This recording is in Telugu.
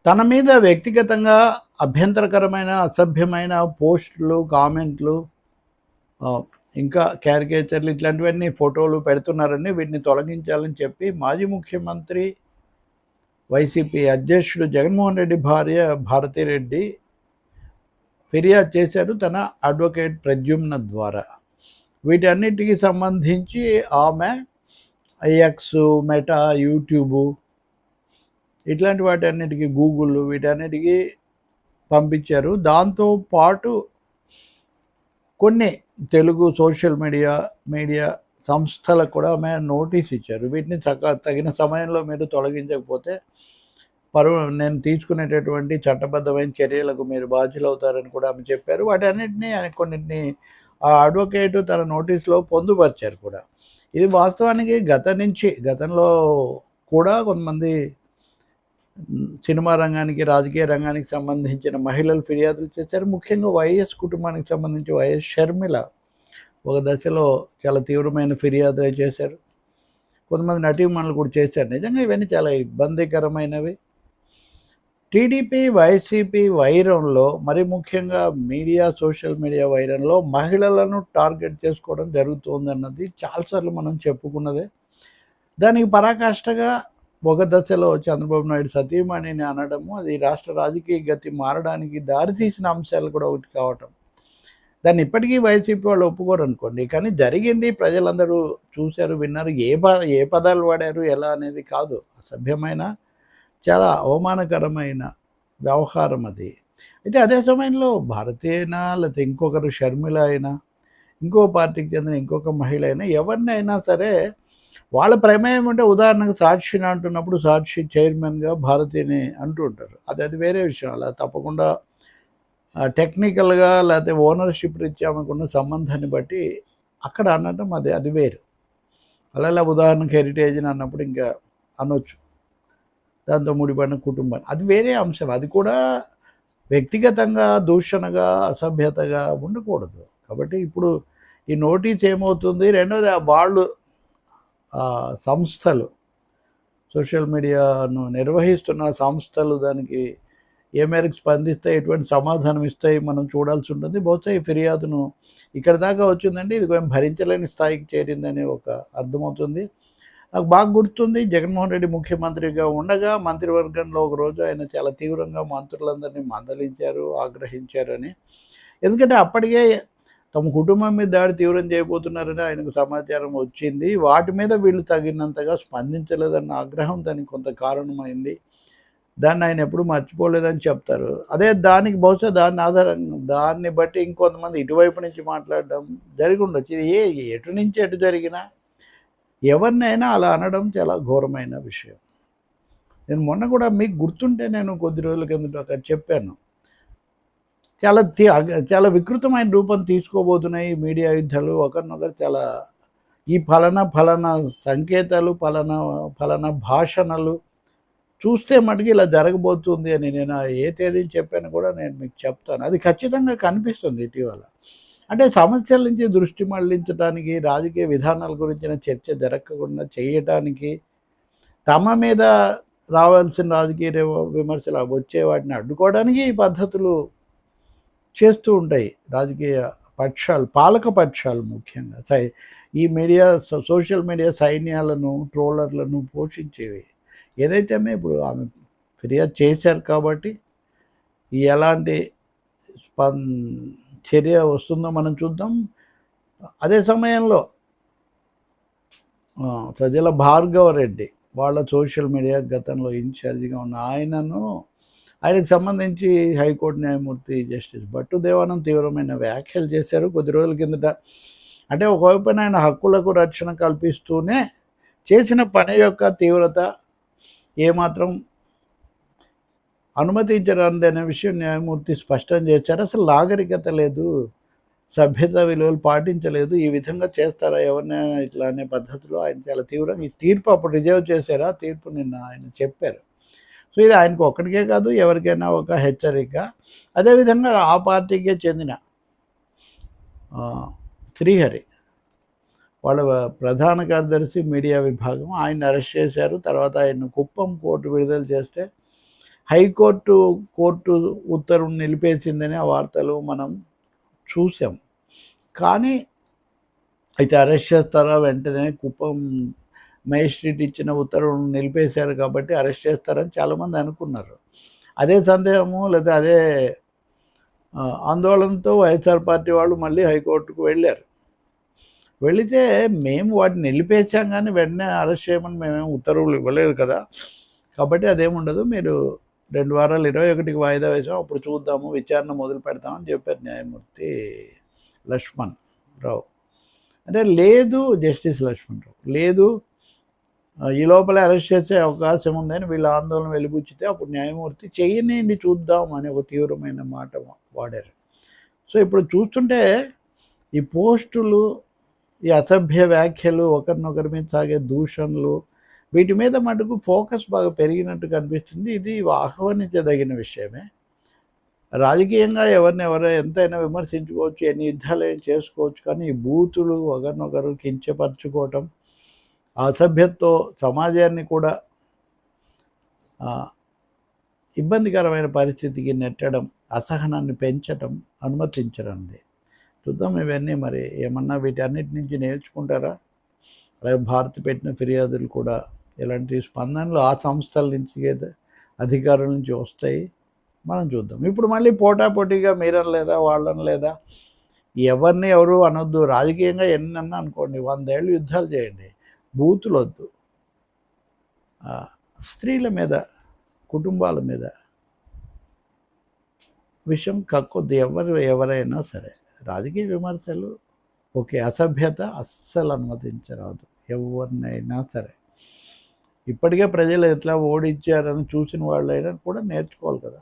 తన మీద వ్యక్తిగతంగా అభ్యంతరకరమైన, అసభ్యమైన పోస్టులు, కామెంట్లు, ఆహ్, ఇంకా క్యారికేచర్‌లు ఇట్లాంటివన్నీ ఫోటోలు పెడుతున్నారని వీటిని తొలగించాలని చెప్పి మాజీ ముఖ్యమంత్రి, వైసీపీ అధ్యక్షుడు జగన్మోహన్ రెడ్డి భార్య భారతిరెడ్డి ఫిర్యాదు చేశారు తన అడ్వకేట్ ప్రద్యుమ్న ద్వారా. వీటన్నిటికి సంబంధించి ఆమె ఎక్స్, మెటా, యూట్యూబు ఇట్లాంటి వాటన్నిటికి గూగుల్ వీటన్నిటికి పంపించారు. దాంతో పాటు కొన్ని తెలుగు సోషల్ మీడియా సంస్థలకు కూడా ఆమె నోటీస్ ఇచ్చారు. వీటిని తగిన సమయంలో మీరు తొలగించకపోతే నేను తీసుకునేటటువంటి చట్టబద్ధమైన చర్యలకు మీరు బాధ్యులవుతారని కూడా ఆమె చెప్పారు. వాటన్నిటిని కొన్నిటిని ఆ అడ్వకేట్ తన నోటీస్‌లో పొందుపరిచారు కూడా. ఇది వాస్తవానికి గతంలో కూడా కొంతమంది సినిమా రంగానికి, రాజకీయ రంగానికి సంబంధించిన మహిళలు ఫిర్యాదులు చేశారు. ముఖ్యంగా వైఎస్ కుటుంబానికి సంబంధించి వైఎస్ షర్మిల ఒక దశలో చాలా తీవ్రమైన ఫిర్యాదులు చేశారు. కొంతమంది నటీమణులు కూడా చేశారు. నిజంగా ఇవన్నీ చాలా ఇబ్బందికరమైనవి. టీడీపీ, వైసీపీ వైరంలో మరి ముఖ్యంగా సోషల్ మీడియా వైరంలో మహిళలను టార్గెట్ చేసుకోవడం జరుగుతుందన్నది చాలాసార్లు మనం చెప్పుకున్నదే. దానికి పరాకాష్ఠగా ఒక దశలో చంద్రబాబు నాయుడు సతీమణిని అనడము, అది రాష్ట్ర రాజకీయ గతి మారడానికి దారితీసిన అంశాలు కూడా ఒకటి కావటం. దాన్ని ఇప్పటికీ వైసీపీ వాళ్ళు ఒప్పుకోరు అనుకోండి. కానీ జరిగింది ప్రజలందరూ చూశారు, విన్నారు. ఏ పదాలు వాడారు, ఎలా అనేది కాదు. అసభ్యమైన, చాలా అవమానకరమైన వ్యవహారం అది. అయితే అదే సమయంలో భారతి అయినా, లేకపోతే ఇంకొకరు షర్మిల అయినా, ఇంకో పార్టీకి చెందిన ఇంకొక మహిళ అయినా, ఎవరినైనా సరే వాళ్ళ ప్రమేయం ఉంటే, ఉదాహరణకు సాక్షిని అంటున్నప్పుడు సాక్షి చైర్మన్గా భారతిని అంటూ ఉంటారు. అది వేరే విషయం. అలా తప్పకుండా టెక్నికల్గా లేకపోతే ఓనర్షిప్ రీత్యా ఆమెకున్న సంబంధాన్ని బట్టి అక్కడ అనడం అది వేరు. అలా ఉదాహరణకు హెరిటేజ్ని అన్నప్పుడు ఇంకా అనొచ్చు, దాంతో ముడిపడిన కుటుంబాన్ని. అది వేరే అంశం. అది కూడా వ్యక్తిగతంగా దూషణగా, అసభ్యతగా ఉండకూడదు. కాబట్టి ఇప్పుడు ఈ నోటీస్ ఏమవుతుంది, రెండోది వాళ్ళు సంస్థలు, సోషల్ మీడియాను నిర్వహిస్తున్న సంస్థలు దానికి ఏ మేరకు స్పందిస్తాయి, ఎటువంటి సమాధానం ఇస్తాయి మనం చూడాల్సి ఉంటుంది. బహుశా ఈ ఫిర్యాదును ఇక్కడ దాకా వచ్చిందంటే ఇది కొంచెం భరించలేని స్థాయికి చేరిందని ఒక అర్థమవుతుంది. నాకు బాగా గుర్తుంది, జగన్మోహన్ రెడ్డి ముఖ్యమంత్రిగా ఉండగా మంత్రివర్గంలో ఒకరోజు ఆయన చాలా తీవ్రంగా మంత్రులందరినీ మందలించారు, ఆగ్రహించారని. ఎందుకంటే అప్పటికే తమ కుటుంబం మీద దాడి తీవ్రం చేయబోతున్నారని ఆయనకు సమాచారం వచ్చింది. వాటి మీద వీళ్ళు తగినంతగా స్పందించలేదన్న ఆగ్రహం దానికి కొంత కారణమైంది. దాన్ని ఆయన ఎప్పుడు మర్చిపోలేదని చెప్తారు. దానికి బహుశా దాన్ని బట్టి ఇంకొంతమంది ఇటువైపు నుంచి మాట్లాడడం జరిగి ఉండొచ్చు. ఇది ఎటు నుంచి ఎటు జరిగినా ఎవరినైనా అలా అనడం చాలా ఘోరమైన విషయం. నేను మొన్న కూడా మీకు గుర్తుంటే నేను కొద్ది రోజుల కిందట అక్కడ చెప్పాను. చాలా వికృతమైన రూపం తీసుకోబోతున్నాయి మీడియా యుద్ధాలు. ఒకరినొకరు చాలా ఈ ఫలానా సంకేతాలు, ఫలానా భాషణలు చూస్తే మటుకు ఇలా జరగబోతుంది అని నేను ఏ తేదీని చెప్పాను కూడా నేను మీకు చెప్తాను. అది ఖచ్చితంగా కనిపిస్తుంది ఇటీవల. అంటే సమస్యల నుంచి దృష్టి మళ్లించడానికి, రాజకీయ విధానాల గురించిన చర్చ జరగకుండా చేయటానికి, తమ మీద రావాల్సిన రాజకీయ విమర్శలు వచ్చే వాటిని అడ్డుకోవడానికి ఈ పద్ధతులు చేస్తూ ఉంటాయి రాజకీయ పక్షాలు, పాలక పక్షాలు ముఖ్యంగా. ఈ సోషల్ మీడియా సైన్యాలను, ట్రోలర్లను పోషించేవి. ఏదైతే ఇప్పుడు ఆమె ఫిర్యాదు చేశారు కాబట్టి ఎలాంటి చర్య వస్తుందో మనం చూద్దాం. అదే సమయంలో సజ్జల భార్గవరెడ్డి వాళ్ళ సోషల్ మీడియా గతంలో ఇన్ఛార్జిగా ఉన్న ఆయనకు సంబంధించి హైకోర్టు న్యాయమూర్తి జస్టిస్ భట్టు దేవానంద్ తీవ్రమైన వ్యాఖ్యలు చేశారు కొద్ది రోజుల కిందట. అంటే ఒకవైపున ఆయన హక్కులకు రక్షణ కల్పిస్తూనే చేసిన పని యొక్క తీవ్రత ఏమాత్రం అనుమతించరానిది అనే విషయం న్యాయమూర్తి స్పష్టం చేశారు. అసలు నాగరికత లేదు, సభ్యత విలువలు పాటించలేదు, ఈ విధంగా చేస్తారా ఎవరినైనా ఇట్లా అనే పద్ధతిలో ఆయన చాలా తీవ్రంగా ఈ తీర్పు అప్పుడు రిజర్వ్ చేశారు. ఆ తీర్పు నిన్న ఆయన చెప్పారు. సో ఇది ఆయనకు ఒక్కడికే కాదు, ఎవరికైనా ఒక హెచ్చరిక. అదేవిధంగా ఆ పార్టీకే చెందిన శ్రీహరి వాళ్ళ ప్రధాన కార్యదర్శి మీడియా విభాగం ఆయన అరెస్ట్ చేశారు. తర్వాత ఆయన కుప్పం కోర్టు విడుదల చేస్తే కోర్టు ఉత్తర్వును నిలిపేసిందని ఆ వార్తలు మనం చూసాం. కానీ అయితే అరెస్ట్ చేస్తారా వెంటనే, కుప్పం మేజిస్ట్రేట్ ఇచ్చిన ఉత్తర్వును నిలిపేశారు కాబట్టి అరెస్ట్ చేస్తారని చాలామంది అనుకున్నారు. అదే సందేహము లేదా అదే ఆందోళనతో వైఎస్ఆర్ పార్టీ వాళ్ళు మళ్ళీ హైకోర్టుకు వెళ్ళారు. వెళితే మేము వాటిని నిలిపేసాం కానీ వెంటనే అరెస్ట్ చేయమని మేమేం ఉత్తర్వులు ఇవ్వలేదు కదా, కాబట్టి అదేముండదు, మీరు 2 వారాలు 21కి వాయిదా వేసాం, అప్పుడు చూద్దాము, విచారణ మొదలు పెడతామని చెప్పారు న్యాయమూర్తి లక్ష్మణ్ రావు. అంటే లేదు, జస్టిస్ లక్ష్మణ్ రావు లేదు, ఈ లోపలే అరెస్ట్ చేసే అవకాశం ఉందని వీళ్ళ ఆందోళన వెలిబుచ్చితే అప్పుడు న్యాయమూర్తి చెయ్యనిండి చూద్దాం అని ఒక తీవ్రమైన మాట వాడారు. సో ఇప్పుడు చూస్తుంటే ఈ పోస్టులు, ఈ అసభ్య వ్యాఖ్యలు, ఒకరినొకరి మీద సాగే దూషణలు, వీటి మీద మటుకు ఫోకస్ బాగా పెరిగినట్టు కనిపిస్తుంది. ఇది ఆహ్వానించదగిన విషయమే. రాజకీయంగా ఎవరు ఎంతైనా విమర్శించుకోవచ్చు, ఎన్ని యుద్ధాలు చేసుకోవచ్చు, కానీ ఈ బూతులు, ఒకరినొకరు కించపరచుకోవటం, అసభ్యతతో సమాజాన్ని కూడా ఇబ్బందికరమైన పరిస్థితికి నెట్టడం, అసహనాన్ని పెంచడం అనుమతించరండి. చూద్దాం ఇవన్నీ మరి ఏమన్నా వీటన్నిటి నుంచి నేర్చుకుంటారా? అలాగే భారత్ పెట్టిన ఫిర్యాదులు కూడా ఎలాంటి స్పందనలు ఆ సంస్థల నుంచి, అధికారుల నుంచి వస్తాయి, మనం చూద్దాం. ఇప్పుడు మళ్ళీ పోటాపోటీగా మీరని లేదా వాళ్ళని లేదా ఎవరిని ఎవరు అనొద్దు. రాజకీయంగా ఎన్నన్నా అనుకోండి, 100 ఏళ్ళు యుద్ధాలు చేయండి, బూతులు వద్దు. స్త్రీల మీద, కుటుంబాల మీద విషయం కక్కొద్దు ఎవరైనా సరే. రాజకీయ విమర్శలు ఓకే, అసభ్యత అస్సలు అనుమతించరాదు ఎవరినైనా సరే. ఇప్పటికే ప్రజలు ఎట్లా ఓడించారని చూసిన వాళ్ళైనా కూడా నేర్చుకోవాలి కదా.